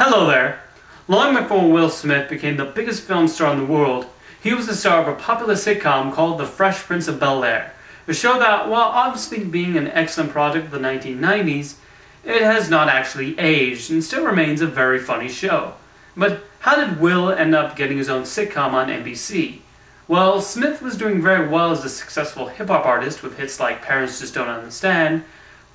Hello there! Long before Will Smith became the biggest film star in the world, he was the star of a popular sitcom called The Fresh Prince of Bel-Air, a show that, while obviously being an excellent project of the 1990s, it has not actually aged and still remains a very funny show. But how did Will end up getting his own sitcom on NBC? Well, Smith was doing very well as a successful hip-hop artist with hits like Parents Just Don't Understand,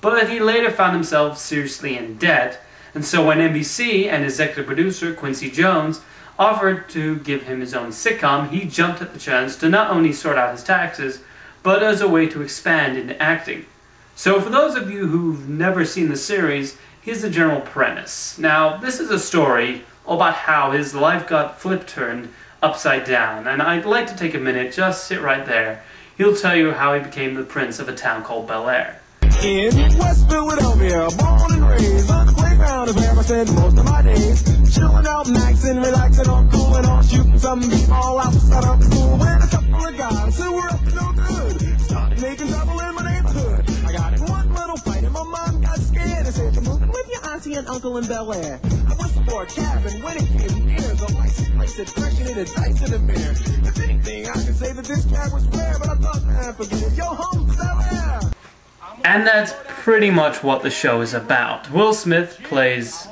but he later found himself seriously in debt, and so when NBC and executive producer Quincy Jones offered to give him his own sitcom, he jumped at the chance to not only sort out his taxes, but as a way to expand into acting. So for those of you who've never seen the series, here's the general premise. Now, this is a story about how his life got flip-turned upside down, and I'd like to take a minute, just sit right there. He'll tell you how he became the prince of a town called Bel-Air. In West Philadelphia, born and raised on the playground is where I spend most of my days. Chilling out, maxing, relaxing, on cooling on, shooting some b-ball outside of school. When a couple of guys who were up to no good started making trouble in my neighborhood. I got in one little fight and my mom got scared and said, "You're moving with your auntie and uncle in Bel-Air." I went for a cab and when it came near, the license plate said "Freshen it, it's ice in the mirror." If anything, I can say that this cab was rare, but I thought, man, forget it. Yo, home, Bel-Air. And that's pretty much what the show is about. Will Smith plays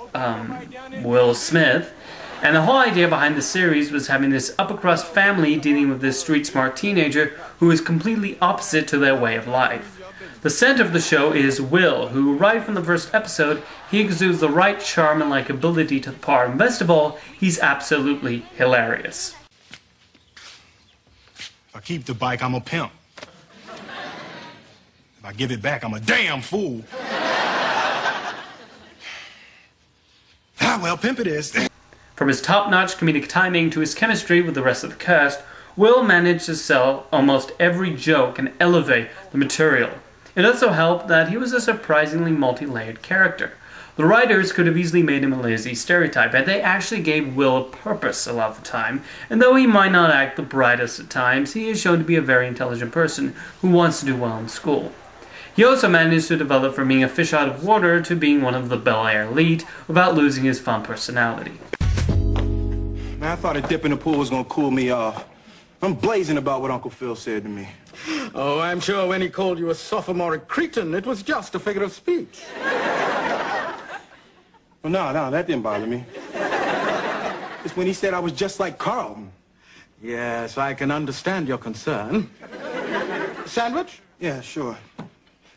Will Smith, and the whole idea behind the series was having this upper-crust family dealing with this street-smart teenager who is completely opposite to their way of life. The center of the show is Will, who right from the first episode, he exudes the right charm and likability to the part, and best of all, he's absolutely hilarious. If I keep the bike, I'm a pimp. If I give it back, I'm a damn fool. Well, pimp it is. From his top-notch comedic timing to his chemistry with the rest of the cast, Will managed to sell almost every joke and elevate the material. It also helped that he was a surprisingly multi-layered character. The writers could have easily made him a lazy stereotype, but they actually gave Will a purpose a lot of the time, and though he might not act the brightest at times, he is shown to be a very intelligent person who wants to do well in school. He also managed to develop from being a fish out of water to being one of the Bel-Air elite without losing his fun personality. Man, I thought a dip in the pool was gonna cool me off. I'm blazing about what Uncle Phil said to me. Oh, I'm sure when he called you a sophomoric cretin, it was just a figure of speech. Well, no, that didn't bother me. It's when he said I was just like Carlton. Yes, I can understand your concern. Sandwich? Yeah, sure.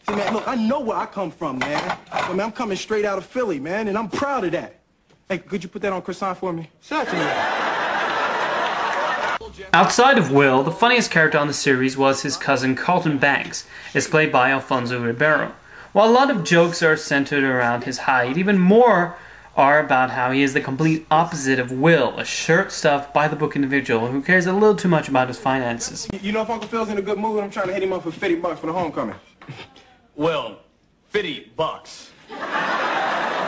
See, man, look, I know where I come from, man. I mean, I'm coming straight out of Philly, man, and I'm proud of that. Hey, could you put that on croissant for me? Certainly. Outside of Will, the funniest character on the series was his cousin Carlton Banks, as played by Alfonso Ribeiro. While a lot of jokes are centered around his height, even more are about how he is the complete opposite of Will, a shirt-stuffed, by-the-book individual who cares a little too much about his finances. You know if Uncle Phil's in a good mood, I'm trying to hit him up for $50 for the homecoming. Well, $50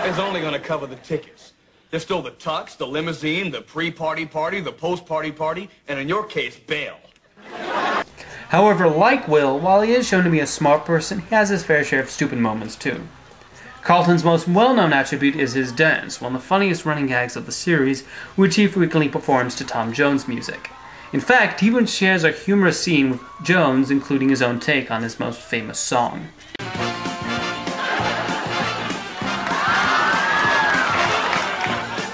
is only going to cover the tickets. There's still the tux, the limousine, the pre-party party, the post-party party, and in your case, bail. However, like Will, while he is shown to be a smart person, he has his fair share of stupid moments too. Carlton's most well-known attribute is his dance, one of the funniest running gags of the series, which he frequently performs to Tom Jones music. In fact, he even shares a humorous scene with Jones, including his own take on his most famous song.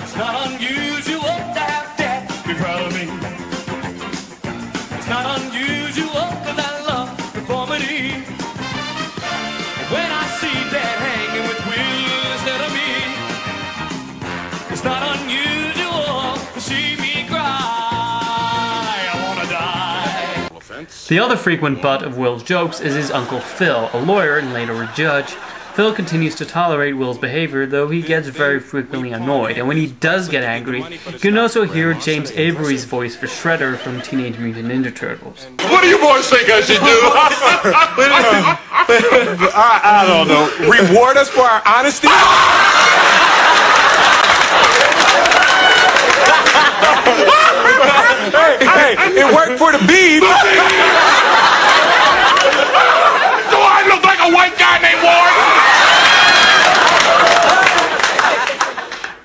It's not unusual to have debt, be proud of me. It's not unusual because I love conformity. When I see Dad hanging with Will instead of me, it's not unusual to see me cry. I wanna die. The other frequent butt of Will's jokes is his Uncle Phil, a lawyer and later a judge. Phil continues to tolerate Will's behavior, though he gets very frequently annoyed, and when he does get angry, you can also hear James Avery's voice for Shredder from Teenage Mutant Ninja Turtles. What do you boys think I should do? I don't know. Reward us for our honesty? hey, it worked for the beef. Do I look like a white guy named Ward?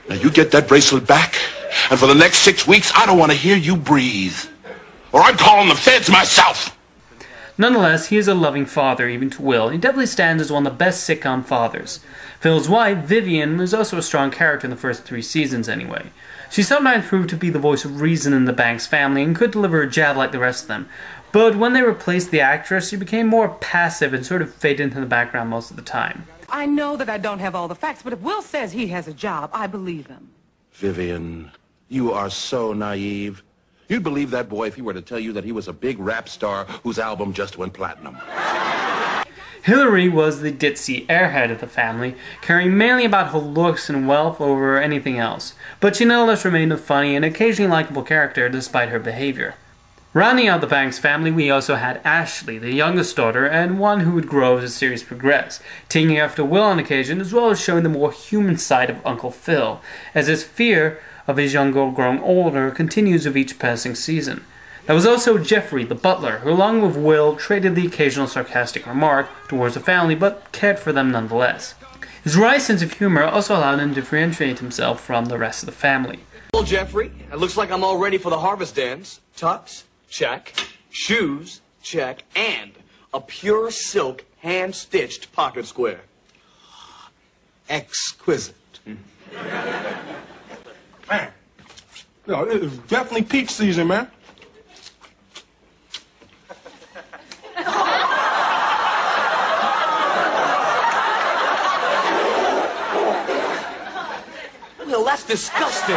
Now you get that bracelet back, and for the next 6 weeks, I don't want to hear you breathe. Or I'm calling the feds myself. Nonetheless, he is a loving father, even to Will. He definitely stands as one of the best sitcom fathers. Phil's wife, Vivian, was also a strong character in the first 3 seasons anyway. She sometimes proved to be the voice of reason in the Banks family and could deliver a jab like the rest of them. But when they replaced the actress, she became more passive and sort of faded into the background most of the time. I know that I don't have all the facts, but if Will says he has a job, I believe him. Vivian, you are so naive. You'd believe that boy if he were to tell you that he was a big rap star whose album just went platinum. Hillary was the ditzy airhead of the family, caring mainly about her looks and wealth over anything else, but she nonetheless remained a funny and occasionally likable character despite her behavior. Rounding out the Banks family, we also had Ashley, the youngest daughter, and one who would grow as the series progressed, taking after Will on occasion, as well as showing the more human side of Uncle Phil, as his fear of his young girl growing older continues with each passing season. There was also Jeffrey, the butler, who along with Will traded the occasional sarcastic remark towards the family, but cared for them nonetheless. His wry sense of humor also allowed him to differentiate himself from the rest of the family. Well, Jeffrey, it looks like I'm all ready for the harvest dance. Tux, check. Shoes, check. And a pure silk, hand-stitched pocket square. Exquisite. Man, you know, it's definitely peach season, man. Well, that's disgusting.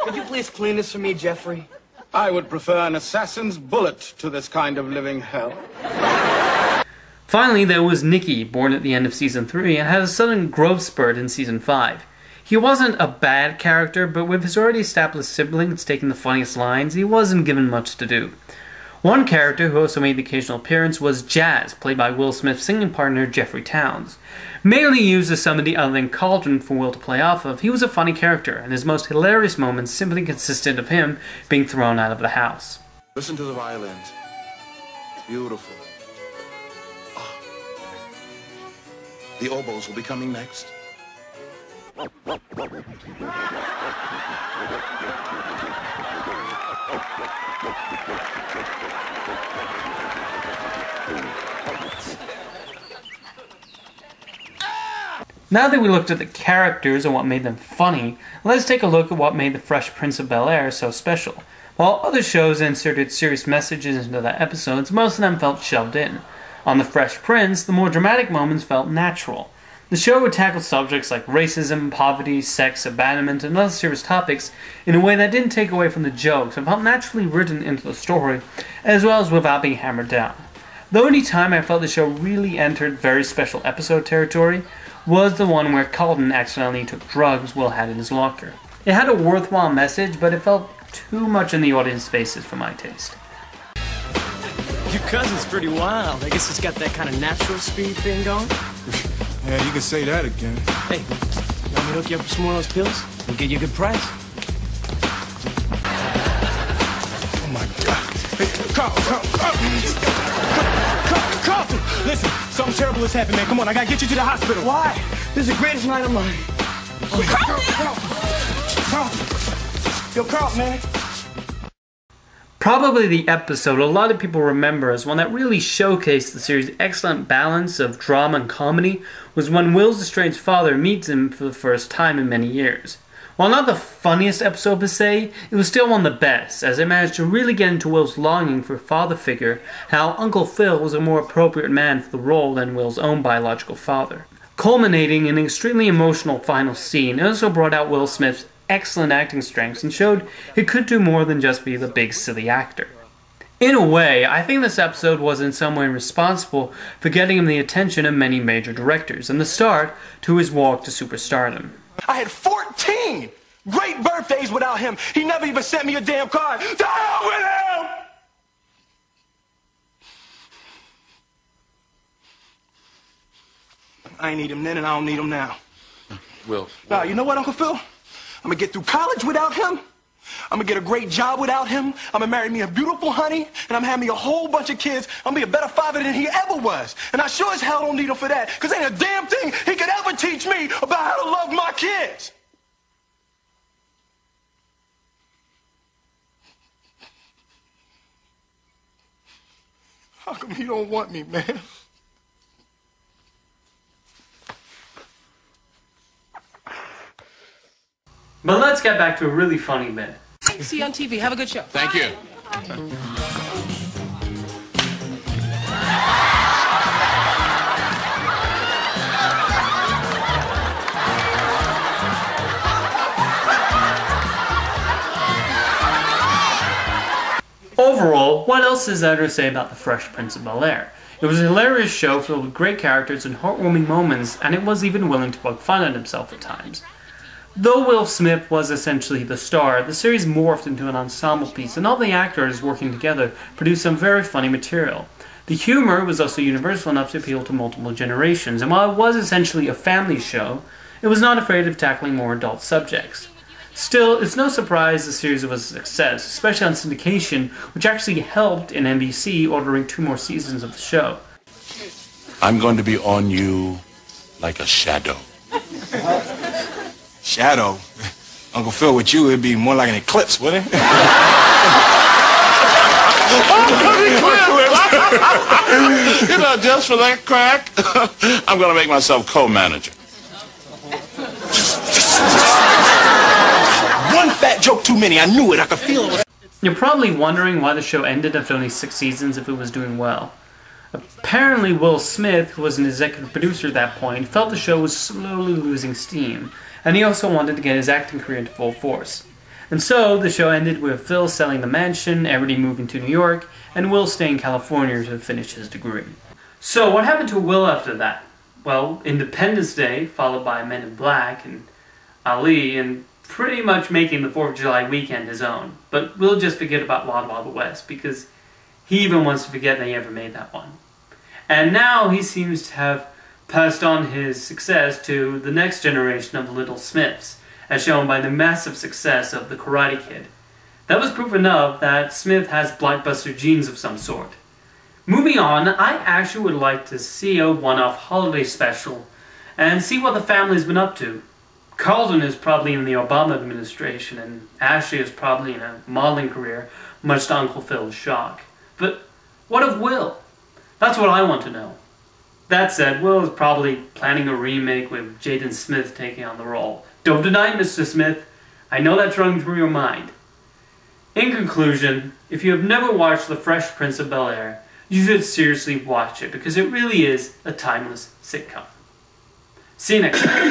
Could you please clean this for me, Jeffrey? I would prefer an assassin's bullet to this kind of living hell. Finally, there was Nicky, born at the end of Season 3, and had a sudden growth spurt in Season 5. He wasn't a bad character, but with his already established siblings taking the funniest lines, he wasn't given much to do. One character who also made the occasional appearance was Jazz, played by Will Smith's singing partner Jeffrey Towns. Mainly used as somebody other than Carlton for Will to play off of, he was a funny character, and his most hilarious moments simply consisted of him being thrown out of the house. Listen to the violins. Beautiful. The oboes will be coming next. Now that we looked at the characters and what made them funny, let's take a look at what made The Fresh Prince of Bel-Air so special. While other shows inserted serious messages into their episodes, most of them felt shoved in. On The Fresh Prince, the more dramatic moments felt natural. The show would tackle subjects like racism, poverty, sex, abandonment, and other serious topics in a way that didn't take away from the jokes and felt naturally written into the story, as well as without being hammered down. The only time I felt the show really entered very special episode territory was the one where Carlton accidentally took drugs Will had in his locker. It had a worthwhile message, but it felt too much in the audience faces for my taste. Your cousin's pretty wild. I guess he's got that kind of natural speed thing going. Yeah, you can say that again. Hey, you want me to hook you up with some more of those pills? We'll get you a good price. Oh my God. Hey, Carlton! Listen, something terrible has happened, man. Come on, I gotta get you to the hospital. Why? This is the greatest night of mine. Carlton! Yo, Carlton, man. Probably the episode a lot of people remember as one that really showcased the series' excellent balance of drama and comedy was when Will's estranged father meets him for the first time in many years. While not the funniest episode per se, it was still one of the best, as it managed to really get into Will's longing for a father figure, how Uncle Phil was a more appropriate man for the role than Will's own biological father. Culminating in an extremely emotional final scene, it also brought out Will Smith's excellent acting strengths and showed he could do more than just be the big silly actor. In a way, I think this episode was in some way responsible for getting him the attention of many major directors and the start to his walk to superstardom. I had 14 great birthdays without him. He never even sent me a damn card. To hell with him! I ain't need him then and I don't need him now. Will. Now, you know what, Uncle Phil? I'm gonna get through college without him, I'm gonna get a great job without him. I'm gonna marry me a beautiful honey, and I'm gonna have me a whole bunch of kids. I'm gonna be a better father than he ever was. And I sure as hell don't need him for that, because ain't a damn thing he could ever teach me about how to love my kids. How come he don't want me, man? But let's get back to a really funny bit. See you on TV. Have a good show. Thank you. Overall, what else is there to say about The Fresh Prince of Bel-Air? It was a hilarious show filled with great characters and heartwarming moments, and it was even willing to poke fun at himself at times. Though Will Smith was essentially the star, the series morphed into an ensemble piece, and all the actors working together produced some very funny material. The humor was also universal enough to appeal to multiple generations, and while it was essentially a family show, it was not afraid of tackling more adult subjects. Still, it's no surprise the series was a success, especially on syndication, which actually helped in NBC ordering 2 more seasons of the show. I'm going to be on you like a shadow. Shadow? Uncle Phil, with you, it'd be more like an eclipse, wouldn't it? You know, just for that crack, I'm going to make myself co-manager. One fat joke too many. I knew it. I could feel it. You're probably wondering why the show ended after only 6 seasons if it was doing well. Apparently Will Smith, who was an executive producer at that point, felt the show was slowly losing steam, and he also wanted to get his acting career into full force. And so the show ended with Phil selling the mansion, everybody moving to New York, and Will staying in California to finish his degree. So what happened to Will after that? Well, Independence Day, followed by Men in Black and Ali, and pretty much making the 4th of July weekend his own. But we'll just forget about Wild Wild West, because he even wants to forget that he ever made that one. And now he seems to have passed on his success to the next generation of the Little Smiths, as shown by the massive success of The Karate Kid. That was proof enough that Smith has blockbuster genes of some sort. Moving on, I actually would like to see a one-off holiday special and see what the family's been up to. Carlton is probably in the Obama administration, and Ashley is probably in a modeling career, much to Uncle Phil's shock. But what of Will? That's what I want to know. That said, Will is probably planning a remake with Jaden Smith taking on the role. Don't deny it, Mr. Smith. I know that's running through your mind. In conclusion, if you have never watched The Fresh Prince of Bel-Air, you should seriously watch it, because it really is a timeless sitcom. See you next time.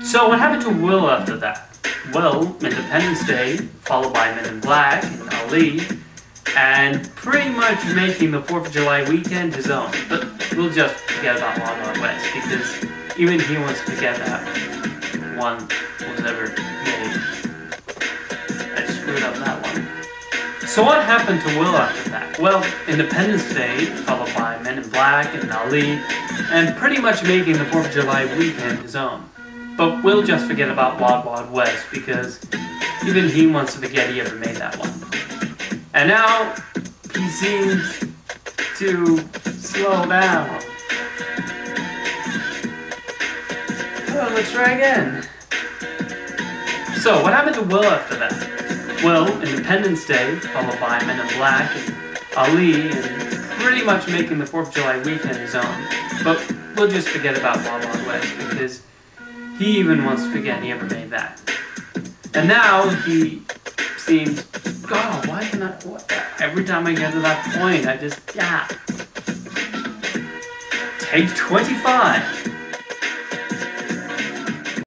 So what happened to Will after that? Well, Independence Day, followed by Men in Black and Ali, and pretty much making the 4th of July weekend his own. But we'll just forget about Wild Wild West, because even he wants to forget that one was ever made. I screwed up that one. So what happened to Will after that? Well, Independence Day, followed by Men in Black and Ali, and pretty much making the 4th of July weekend his own. But we'll just forget about Wild Wild West, because even he wants to forget he ever made that one. And now, he seems to slow down. Oh, let's try again. So, what happened to Will after that? Well, Independence Day, followed by Men in Black and Ali, and pretty much making the 4th of July weekend his own. But we'll just forget about Wild Wild West, because he even wants to forget he ever made that. And now he seems, God, why can I, every time I get to that point, I just, Take 25.